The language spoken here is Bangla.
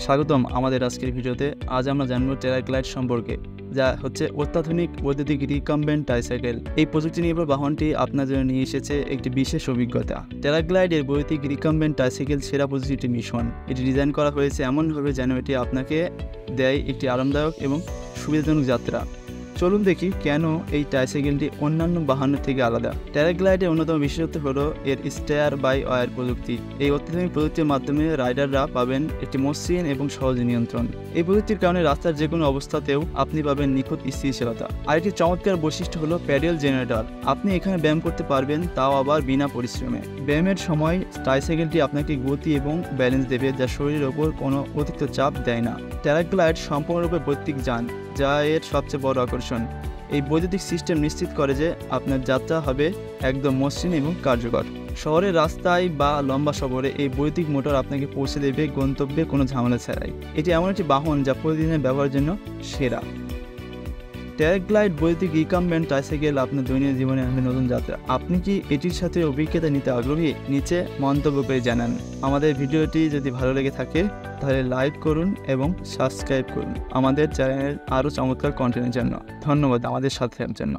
স্বাগতম আমাদের আজকের ভিডিওতে। আজ আমরা জানবো টেরাগ্লাইড সম্পর্কে, যা হচ্ছে অত্যাধুনিক বৈদ্যুতিক রিকাম্বেন্ট ট্রাইসাইকেল। এই প্রযুক্তি নির্ভর বাহনটি আপনার জন্য নিয়ে এসেছে একটি বিশেষ অভিজ্ঞতা। টেরাগ্লাইডের বৈদ্যুতিক রিকাম্বেন্ট ট্রাইসাইকেল সেরা প্রযুক্তির মিশন। এটি ডিজাইন করা হয়েছে এমনভাবে যেন এটি আপনাকে দেয় একটি আরামদায়ক এবং সুবিধাজনক যাত্রা। চলুন দেখি কেন এই ট্রাইসাইকেলটি অন্যান্য বাহনের থেকে আলাদা। টেরাগ্লাইডের অন্যতম বিশেষত্ব হলো এর স্টেয়ার বাই ওয়্যার প্রযুক্তি। এই অত্যাধুনিক প্রযুক্তির মাধ্যমে রাইডাররা পাবেন একটি মসৃণ এবং সহজ নিয়ন্ত্রণ। এই প্রযুক্তির কারণে রাস্তার যে কোনো অবস্থাতেও আপনি পাবেন নিখুঁত স্থিতিশীলতা। আরেকটি চমৎকার বৈশিষ্ট্য হলো প্যাডেল জেনারেটর। আপনি এখানে ব্যায়াম করতে পারবেন, তাও আবার বিনা পরিশ্রমে। ব্যায়ামের সময় ট্রাইসাইকেলটি আপনাকে গতি এবং ব্যালেন্স দেবে, যা শরীরের ওপর কোনো অতিরিক্ত চাপ দেয় না। টেরাগ্লাইড সম্পূর্ণরূপে বৈদ্যুতিক যান, যা এর সবচেয়ে বড় আকর্ষণ। এই বৈদ্যুতিক সিস্টেম নিশ্চিত করে যে আপনার যাত্রা হবে একদম মসৃণ এবং কার্যকর। শহরের রাস্তায় বা লম্বা সফরে এই বৈদ্যুতিক মোটর আপনাকে পৌঁছে দেবে গন্তব্যে কোনো ঝামেলা ছাড়াই। এটি এমন একটি বাহন যা প্রতিদিনের ব্যবহারের জন্য সেরা। টেরাগ্লাইড বৈদ্যুতিক রিকাম্বেন্ট ট্রাইসাইকেল আপনার দৈনন্দিন জীবনে আনবে নতুন যাত্রা। আপনি কি এটির সাথে অভিজ্ঞতা নিতে আগ্রহী? নিচে মন্তব্য করে জানান। আমাদের ভিডিওটি যদি ভালো লেগে থাকে তাহলে লাইক করুন এবং সাবস্ক্রাইব করুন আমাদের চ্যানেলের আরও চমৎকার কন্টেন্টের জন্য। ধন্যবাদ আমাদের সাথে থাকার জন্য।